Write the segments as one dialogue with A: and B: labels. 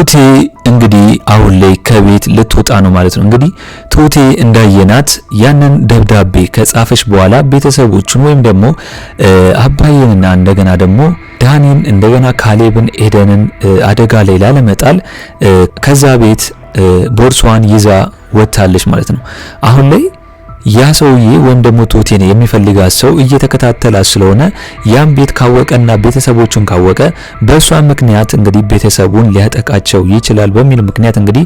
A: ቱቴ እንግዲህ አሁን ላይ ከቤት ልትወጣ ነው ማለት ነው። እንግዲህ ቱቴ እንዳየናት ያንን ደብዳቤ ከጻፈች በኋላ ቤተሰቦቹን ወይም ደግሞ አባዬንና እንደገና ደግሞ ዳኒን እንደገና ካሌብን ኤደንን አደጋ ላይ ላለመጣል ከዛ ቤት ቦርሷን ይዛ ወጥታለች ማለት ነው። አሁን ላይ ያ ሰውዬ ወይም ደግሞ ቱቴን የሚፈልጋት ሰው እየተከታተላት ስለሆነ ያን ቤት ካወቀና ቤተሰቦቹን ካወቀ በእሷ ምክንያት እንግዲህ ቤተሰቡን ሊያጠቃቸው ይችላል በሚል ምክንያት እንግዲህ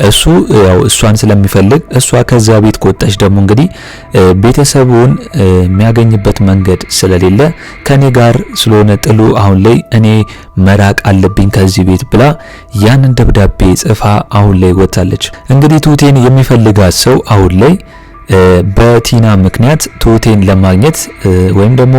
A: እሱ ያው እሷን ስለሚፈልግ እሷ ከዛ ቤት ከወጣች ደግሞ እንግዲህ ቤተሰቡን የሚያገኝበት መንገድ ስለሌለ ከኔ ጋር ስለሆነ ጥሉ አሁን ላይ እኔ መራቅ አለብኝ ከዚህ ቤት ብላ ያንን ደብዳቤ ጽፋ አሁን ላይ ወጣለች። እንግዲህ ቱቴን የሚፈልጋት ሰው አሁን ላይ በቲና ምክንያት ቱቴን ለማግኘት ወይም ደግሞ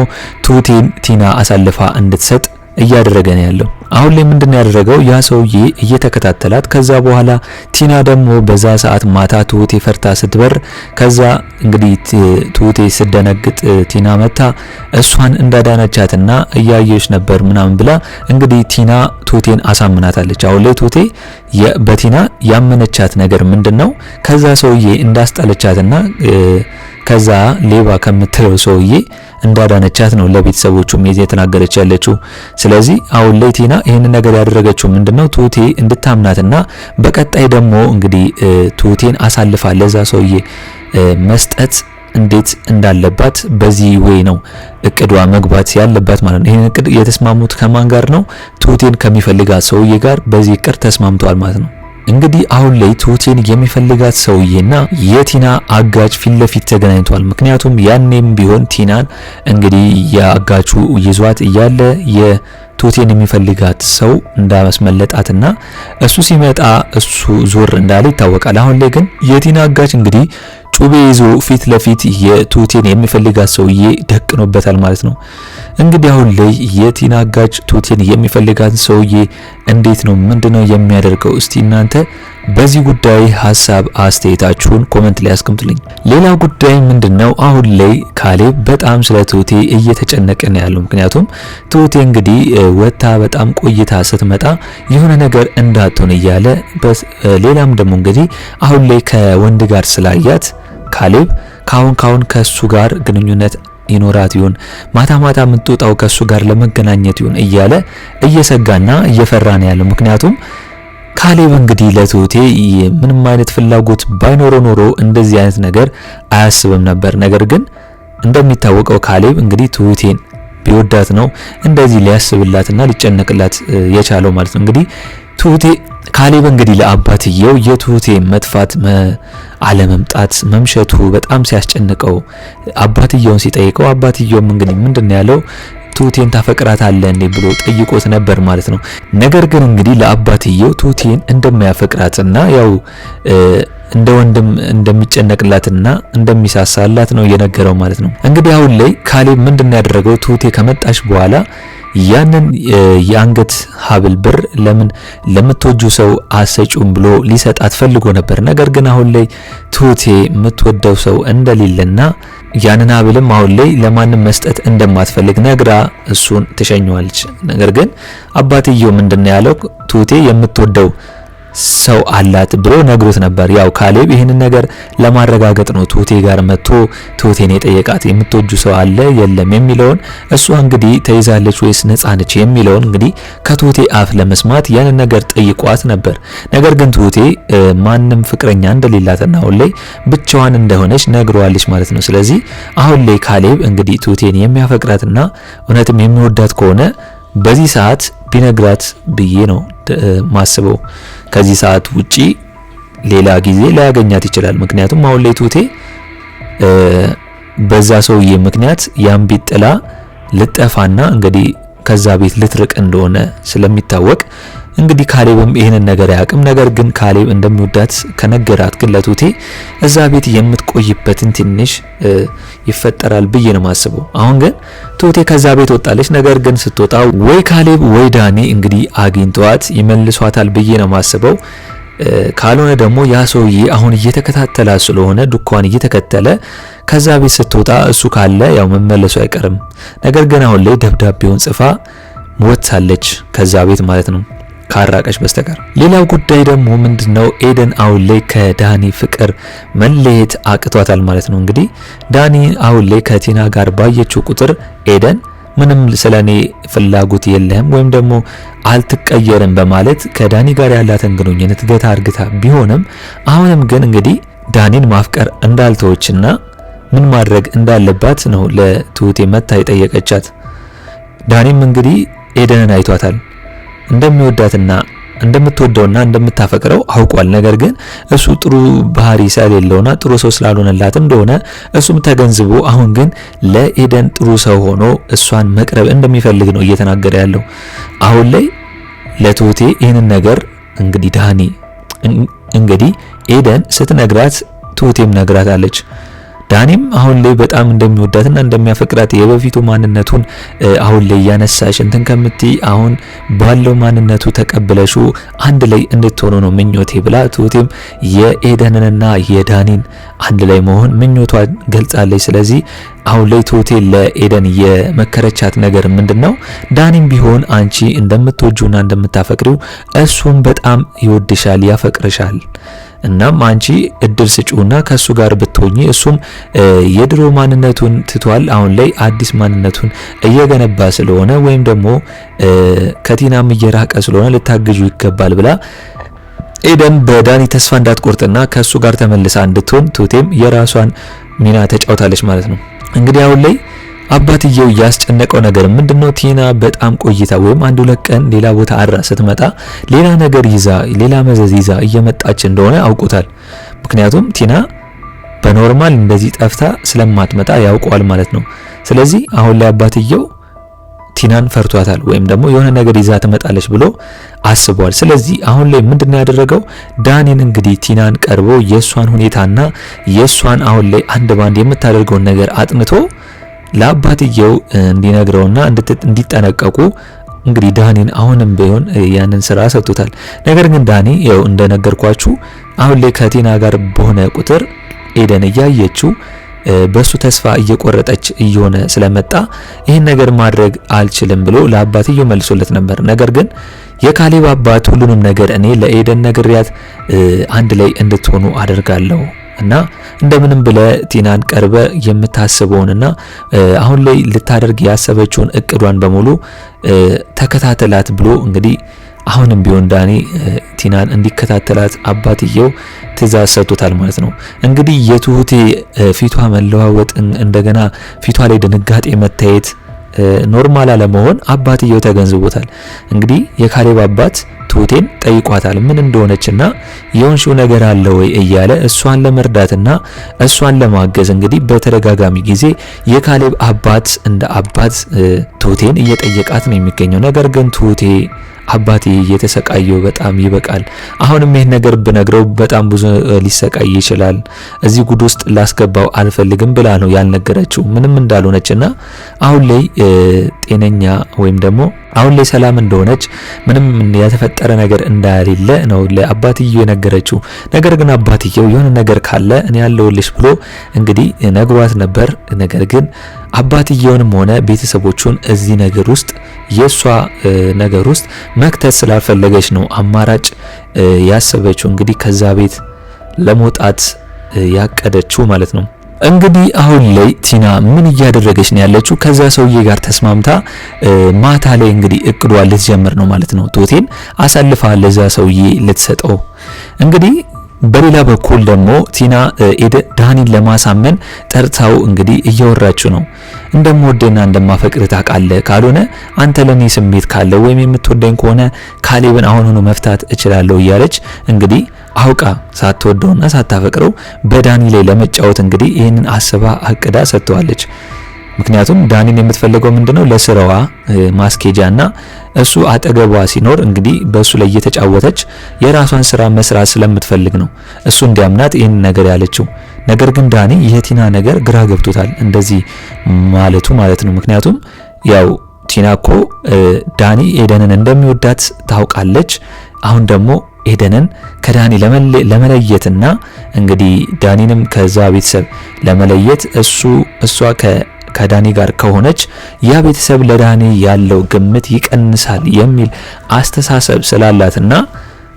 A: ቱቴን ቲና አሳልፋ እንድትሰጥ እያደረገ ነው ያለው። አሁን ላይ ምንድነው ያደረገው? ያ ሰውዬ እየተከታተላት ከዛ በኋላ ቲና ደግሞ በዛ ሰዓት ማታ ቱቴ ፈርታ ስትበር ከዛ እንግዲህ ቱቴ ስደነግጥ ቲና መታ እሷን እንዳዳነቻትና እያየች ነበር ምናምን ብላ እንግዲህ ቲና ቱቴን አሳምናታለች። አሁን ላይ ቱቴ በቲና ያመነቻት ነገር ምንድነው? ከዛ ሰውዬ እንዳስጣለቻትና ከዛ ሌባ ከምትለው ሰውዬ እንዳዳነቻት ነው ለቤተሰቦቹ የተናገረች ያለችው። ስለዚህ አሁን ላይ ቲና ይሄን ነገር ያደረገችው ምንድነው? ቱቴ እንድታምናትና በቀጣይ ደግሞ እንግዲህ ቱቴን አሳልፋ ለዛ ሰውዬ መስጠት እንዴት እንዳለባት በዚህ ወይ ነው እቅዷ መግባት ያለባት ማለት ነው። ይሄን እቅድ የተስማሙት ከማን ጋር ነው? ቱቴን ከሚፈልጋት ሰውዬ ጋር በዚህ እቅድ ተስማምተዋል ማለት ነው። እንግዲህ አሁን ላይ ቱቴን የሚፈልጋት ሰውዬና የቲና አጋጭ ፊት ለፊት ተገናኝቷል። ምክንያቱም ያኔም ቢሆን ቲናን እንግዲህ ያጋቹ ይዟት እያለ የቱቴን የሚፈልጋት ሰው እንዳመስመለጣትና እሱ ሲመጣ እሱ ዞር እንዳለ ይታወቃል። አሁን ላይ ግን የቲና አጋጭ እንግዲህ ጩቤ ይዞ ፊት ለፊት የቱቴን የሚፈልጋት ሰውዬ ደቅኖበታል ማለት ነው። እንግዲህ አሁን ላይ የቲና አጋጭ ቱቴን የሚፈልጋት ሰውዬ እንዴት ነው ምንድነው የሚያደርገው? እስቲ እናንተ በዚህ ጉዳይ ሐሳብ አስተያየታችሁን ኮሜንት ላይ አስቀምጡልኝ። ሌላ ጉዳይ ምንድነው? አሁን ላይ ካሌብ በጣም ስለ ቱቴ እየተጨነቀ ነው ያለው። ምክንያቱም ቱቴ እንግዲህ ወታ በጣም ቆይታ ስትመጣ የሆነ ነገር እንዳትሆን እያለ ሌላም ደግሞ እንግዲህ አሁን ላይ ከወንድ ጋር ስላያት ካሌብ ካሁን ከሱ ጋር ግንኙነት ይኖራት ይሁን ማታ ማታ የምትወጣው ከሱ ጋር ለመገናኘት ይሁን እያለ እየሰጋና እየፈራ ነው ያለው። ምክንያቱም ካሌብ እንግዲህ ለቱቴ ምንም አይነት ፍላጎት ባይኖረው ኖሮ እንደዚህ አይነት ነገር አያስብም ነበር። ነገር ግን እንደሚታወቀው ካሌብ እንግዲህ ቱቴን ቢወዳት ነው እንደዚህ ሊያስብላትና ሊጨነቅላት የቻለው ማለት ነው። እንግዲህ ቱቴ ካሌብ እንግዲህ ለአባትየው የቱቴ መጥፋት አለመምጣት መምሸቱ በጣም ሲያስጨንቀው አባትየውን ሲጠይቀው አባትየውም እንግዲህ ምንድነው ያለው ቱቴን ታፈቅራታለህ እንዴ ብሎ ጠይቆት ነበር ማለት ነው። ነገር ግን እንግዲህ ለአባትየው ቱቴን እንደማያፈቅራትና ያው እንደ ወንድም እንደሚጨነቅላትና እንደሚሳሳላት ነው የነገረው ማለት ነው። እንግዲህ አሁን ላይ ካሌብ ምንድነው ያደረገው? ቱቴ ከመጣች በኋላ ያንን የአንገት ሀብል ብር ለምን ለምትወጁ ሰው አሰጪውም ብሎ ሊሰጣት ፈልጎ ነበር። ነገር ግን አሁን ላይ ቱቴ የምትወደው ሰው እንደሌለና ያንን ሀብልም አሁን ላይ ለማንም መስጠት እንደማትፈልግ ነግራ እሱን ትሸኘዋለች። ነገር ግን አባትየው ምንድነው ያለው? ቱቴ የምትወደው ሰው አላት ብሎ ነግሮት ነበር። ያው ካሌብ ይሄንን ነገር ለማረጋገጥ ነው ቱቴ ጋር መጥቶ ቱቴን የጠየቃት የምትወጁ ሰው አለ የለም የሚለውን እሷ እንግዲህ ተይዛለች ወይስ ነፃ ነች የሚለውን እንግዲህ ከቱቴ አፍ ለመስማት ያንን ነገር ጠይቋት ነበር። ነገር ግን ቱቴ ማንም ፍቅረኛ እንደሌላትና አሁን ላይ ብቻዋን እንደሆነች ነግሯለች ማለት ነው። ስለዚህ አሁን ላይ ካሌብ እንግዲህ ቱቴን የሚያፈቅራትና እውነትም የሚወዳት ከሆነ በዚህ ሰዓት ቢነግራት ብዬ ነው ማስበው። ከዚህ ሰዓት ውጪ ሌላ ጊዜ ላያገኛት ይችላል። ምክንያቱም አሁን ላይ ቱቴ በዛ ሰውዬ ምክንያት ያን ቤት ጥላ ልጠፋና እንግዲህ ከዛ ቤት ልትርቅ እንደሆነ ስለሚታወቅ እንግዲህ ካሌብም ይሄንን ነገር ያቅም። ነገር ግን ካሌብ እንደሚወዳት ከነገራት ግን ለቱቴ እዛ ቤት የምትቆይበትን ትንሽ ይፈጠራል ብዬ ነው ማስበው። አሁን ግን ቱቴ ከዛ ቤት ወጣለች። ነገር ግን ስትወጣ ወይ ካሌብ ወይ ዳኒ እንግዲህ አግኝተዋት ይመልሷታል ብዬ ነው ማስበው። ካልሆነ ደግሞ ያ ሰውዬ አሁን እየተከታተላት ስለሆነ ዱኳን እየተከተለ ከዛ ቤት ስትወጣ እሱ ካለ ያው መመለሱ አይቀርም። ነገር ግን አሁን ላይ ደብዳቤውን ጽፋ ወጥታለች ከዛ ቤት ማለት ነው። ካራቀች በስተቀር። ሌላው ጉዳይ ደግሞ ምንድነው ኤደን አሁን ላይ ከዳኒ ፍቅር መለየት አቅቷታል ማለት ነው። እንግዲህ ዳኒ አሁን ላይ ከቲና ጋር ባየችው ቁጥር ኤደን ምንም ስለኔ ፍላጎት የለህም ወይም ደግሞ አልትቀየርም በማለት ከዳኒ ጋር ያላትን ግንኙነት ገታ አርግታ ቢሆንም አሁንም ግን እንግዲህ ዳኒን ማፍቀር እንዳልተወችና ምን ማድረግ እንዳለባት ነው ለትሁቴ መታ የጠየቀቻት። ዳኒም እንግዲህ ኤደንን አይቷታል እንደሚወዳትና እንደምትወደውና እንደምታፈቅረው አውቋል። ነገር ግን እሱ ጥሩ ባህሪ ስለሌለውና ጥሩ ሰው ስላልሆነላት እንደሆነ እሱም ተገንዝቦ አሁን ግን ለኤደን ጥሩ ሰው ሆኖ እሷን መቅረብ እንደሚፈልግ ነው እየተናገረ ያለው። አሁን ላይ ለትሁቴ ይህንን ነገር እንግዲህ ዳኒ እንግዲህ ኤደን ስትነግራት ትሁቴም ነግራታለች። ዳኒም አሁን ላይ በጣም እንደሚወዳትና እንደሚያፈቅራት የበፊቱ ማንነቱን አሁን ላይ ያነሳሽ እንትን ከምትይ አሁን ባለው ማንነቱ ተቀበለሹ አንድ ላይ እንድትሆኑ ነው ምኞቴ ብላ ትሁቴም የኤደንንና የዳኒን አንድ ላይ መሆን ምኞቷን ገልጻለች። ስለዚህ አሁን ላይ ትሁቴ ለኤደን የመከረቻት ነገር ምንድነው? ዳኒም ቢሆን አንቺ እንደምትወጁና እንደምታፈቅሪው እሱም በጣም ይወድሻል፣ ያፈቅርሻል። እናም አንቺ እድል ስጪውና ከሱ ጋር ብትሆኚ እሱም የድሮ ማንነቱን ትቷል። አሁን ላይ አዲስ ማንነቱን እየገነባ ስለሆነ ወይም ደግሞ ከቲናም እየራቀ ስለሆነ ልታግዡ ይገባል ብላ ኤደን በዳኒ ተስፋ እንዳትቆርጥና ከሱ ጋር ተመልሳ እንድትሆን ትሁቴም የራሷን ሚና ተጫውታለች ማለት ነው። እንግዲህ አሁን ላይ አባትየው ያስጨነቀው ነገር ምንድነው? ቲና በጣም ቆይታ ወይም 1-2 ቀን ሌላ ቦታ አድራ ስትመጣ ሌላ ነገር ይዛ ሌላ መዘዝ ይዛ እየመጣች እንደሆነ አውቆታል። ምክንያቱም ቲና በኖርማል እንደዚህ ጠፍታ ስለማትመጣ ያውቀዋል ማለት ነው። ስለዚህ አሁን ላይ አባትየው ቲናን ፈርቷታል ወይም ደግሞ የሆነ ነገር ይዛ ትመጣለች ብሎ አስቧል። ስለዚህ አሁን ላይ ምንድነው ያደረገው? ዳኒን እንግዲህ ቲናን ቀርቦ የሷን ሁኔታና የሷን አሁን ላይ አንድ ባንድ የምታደርገውን ነገር አጥንቶ ለአባትየው እንዲነግረውና እንዲጠነቀቁ እንግዲህ ዳኒን አሁንም ቢሆን ያንን ስራ ሰጥቶታል። ነገር ግን ዳኒ ያው እንደነገርኳችሁ አሁን ላይ ከቲና ጋር በሆነ ቁጥር ኤደን እያየችው በሱ ተስፋ እየቆረጠች እየሆነ ስለመጣ ይህን ነገር ማድረግ አልችልም ብሎ ለአባትየው መልሶለት ነበር። ነገር ግን የካሌብ አባት ሁሉንም ነገር እኔ ለኤደን ነግሪያት አንድ ላይ እንድትሆኑ አደርጋለሁ እና እንደምንም ብለ ቲናን ቀርበ የምታስበውንና አሁን ላይ ልታደርግ ያሰበችውን እቅዷን በሙሉ ተከታተላት ብሎ እንግዲህ አሁንም ቢሆን ዳኒ ቲናን እንዲከታተላት አባትየው ትዕዛዝ ሰጥቶታል ማለት ነው። እንግዲህ የትሁቴ ፊቷ መለዋወጥ እንደገና ፊቷ ላይ ድንጋጤ መታየት ኖርማል አለመሆን አባትየው ተገንዝቦታል። እንግዲህ የካሌብ አባት ትሁቴን ጠይቋታል ምን እንደሆነችና የሆንሽው ነገር አለ ወይ እያለ እሷን ለመርዳትና እሷን ለማገዝ እንግዲህ በተደጋጋሚ ጊዜ የካሌብ አባት እንደ አባት ትሁቴን እየጠየቃት ነው የሚገኘው። ነገር ግን ትሁቴ አባቴ እየተሰቃየው በጣም ይበቃል፣ አሁንም ይሄን ነገር ብነግረው በጣም ብዙ ሊሰቃይ ይችላል፣ እዚህ ጉድ ውስጥ ላስገባው አልፈልግም ብላ ነው ያልነገረችው ምንም እንዳልሆነችና አሁን ላይ ጤነኛ ወይም ደግሞ አሁን ላይ ሰላም እንደሆነች ምንም የተፈጠረ ነገር እንዳሌለ ነው ለአባትየው የነገረችው። ነገር ግን አባትየው የሆነ ነገር ካለ እኔ ያለውልሽ ብሎ እንግዲህ ነግሯት ነበር። ነገር ግን አባትየውንም ሆነ ቤተሰቦቹን እዚህ ነገር ውስጥ የሷ ነገር ውስጥ መክተት ስላልፈለገች ነው አማራጭ ያሰበችው እንግዲህ ከዛ ቤት ለመውጣት ያቀደችው ማለት ነው። እንግዲህ አሁን ላይ ቲና ምን እያደረገች ነው ያለችው? ከዛ ሰውዬ ጋር ተስማምታ ማታ ላይ እንግዲህ እቅዷ ልትጀምር ነው ማለት ነው። ትሁቴን አሳልፋ ለዛ ሰውዬ ልትሰጠው እንግዲህ በሌላ በኩል ደግሞ ቲና ዳኒን ለማሳመን ጠርታው እንግዲህ እያወራችሁ ነው። እንደምወደና እንደማፈቅር ታውቃለህ፣ ካልሆነ አንተ ለኔ ስሜት ካለ ወይም የምትወደኝ ከሆነ ካሌብን አሁን ሆኖ መፍታት እችላለሁ እያለች እንግዲህ አውቃ ሳትወደውና ሳታፈቅረው በዳኒ ላይ ለመጫወት እንግዲህ ይህንን አስባ አቅዳ ሰጥተዋለች። ምክንያቱም ዳኒን የምትፈልገው ምንድነው ለስራዋ ማስኬጃና እሱ አጠገቧ ሲኖር እንግዲህ በሱ ላይ እየተጫወተች የራሷን ስራ መስራት ስለምትፈልግ ነው እሱ እንዲያምናት ይህን ነገር ያለችው። ነገር ግን ዳኒ የቲና ነገር ግራ ገብቶታል እንደዚህ ማለቱ ማለት ነው። ምክንያቱም ያው ቲና እኮ ዳኒ ኤደንን እንደሚወዳት ታውቃለች። አሁን ደግሞ ኤደንን ከዳኒ ለመለየትና እንግዲህ ዳኒንም ከዛ ቤተሰብ ለመለየት እሷ ከዳኒ ጋር ከሆነች ያ ቤተሰብ ለዳኒ ያለው ግምት ይቀንሳል የሚል አስተሳሰብ ስላላትና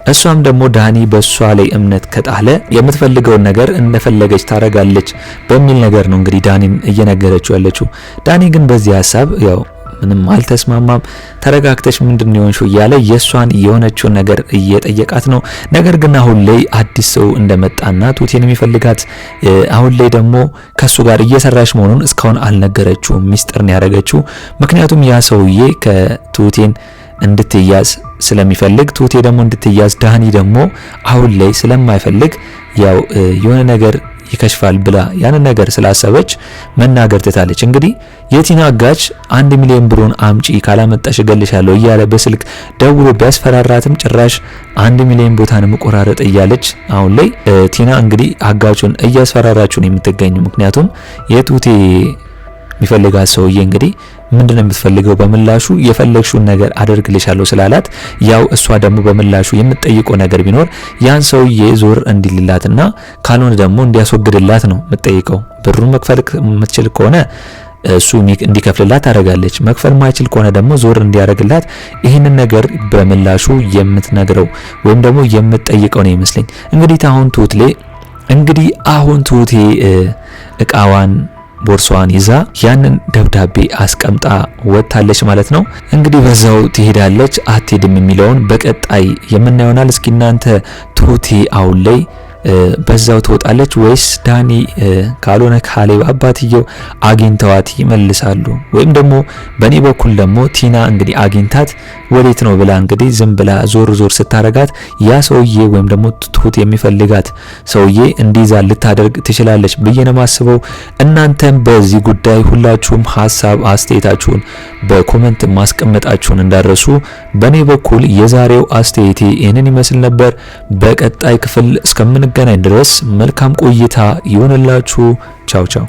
A: እሷም ደግሞ ዳኒ በሷ ላይ እምነት ከጣለ የምትፈልገውን ነገር እንደፈለገች ታረጋለች በሚል ነገር ነው እንግዲህ ዳኒን እየነገረችው ያለችው። ዳኒ ግን በዚህ ሐሳብ ያው ምንም አልተስማማም። ተረጋግተሽ ምንድነው የሆንሽው እያለ የሷን የሆነችውን ነገር እየጠየቃት ነው። ነገር ግን አሁን ላይ አዲስ ሰው እንደመጣና ትሁቴን የሚፈልጋት አሁን ላይ ደግሞ ከሱ ጋር እየሰራች መሆኑን እስካሁን አልነገረችውም። ሚስጥር ነው ያደረገችው። ምክንያቱም ያ ሰውዬ ከትሁቴን እንድትያዝ ስለሚፈልግ ትሁቴ ደግሞ እንድትያዝ ዳኒ ደግሞ አሁን ላይ ስለማይፈልግ ያው የሆነ ነገር ይከሽፋል ብላ ያን ነገር ስላሰበች መናገር ትታለች። እንግዲህ የቲና አጋች 1 ሚሊዮን ብሩን አምጪ ካላመጣሽ እገልሻለሁ እያለ በስልክ ደውሎ ቢያስፈራራትም ጭራሽ 1 ሚሊዮን ቦታን መቆራረጥ እያለች አሁን ላይ ቲና እንግዲህ አጋቹን እያስፈራራችሁ ነው የምትገኙ። ምክንያቱም የትሁቴ የሚፈልጋት ሰውዬ እንግዲህ ምንድነው የምትፈልገው በምላሹ የፈለግሽውን ነገር አደርግልሻለሁ ስላላት ያው እሷ ደግሞ በምላሹ የምትጠይቀው ነገር ቢኖር ያን ሰውዬ ዞር እንዲልላትና ካልሆነ ደግሞ እንዲያስወግድላት ነው የምትጠይቀው። ብሩን መክፈል የምትችል ከሆነ እሱ እንዲከፍልላት ታደርጋለች። መክፈል ማይችል ከሆነ ደግሞ ዞር እንዲያደርግላት ይህንን ነገር በምላሹ የምትነግረው ወይም ደግሞ የምትጠይቀው ነው ይመስለኝ። እንግዲህ አሁን ትሁቴ እቃዋን ቦርሷን ይዛ ያንን ደብዳቤ አስቀምጣ ወጣለች ማለት ነው። እንግዲህ በዛው ትሄዳለች አትሄድም የሚለውን በቀጣይ የምናየውናል። እስኪ እናንተ ትሁቴ አሁን ላይ በዛው ትወጣለች ወይስ ዳኒ ካልሆነ ካሌብ አባትየው አግኝተዋት ይመልሳሉ? ወይም ደግሞ በኔ በኩል ደግሞ ቲና እንግዲህ አግኝታት ወዴት ነው ብላ እንግዲህ ዝም ብላ ዞር ስታረጋት ያ ሰውዬ ወይም ደግሞ ትሁት የሚፈልጋት ሰውዬ እንዲዛ ልታደርግ ትችላለች ብዬ ነው ማስበው። እናንተም በዚህ ጉዳይ ሁላችሁም ሐሳብ አስተያየታችሁን በኮሜንት ማስቀመጣችሁን እንዳረሱ። በኔ በኩል የዛሬው አስተያየቴ ይህንን ይመስል ነበር። በቀጣይ ክፍል እስከምንገናኝ ድረስ መልካም ቆይታ ይሁንላችሁ። ቻው ቻው።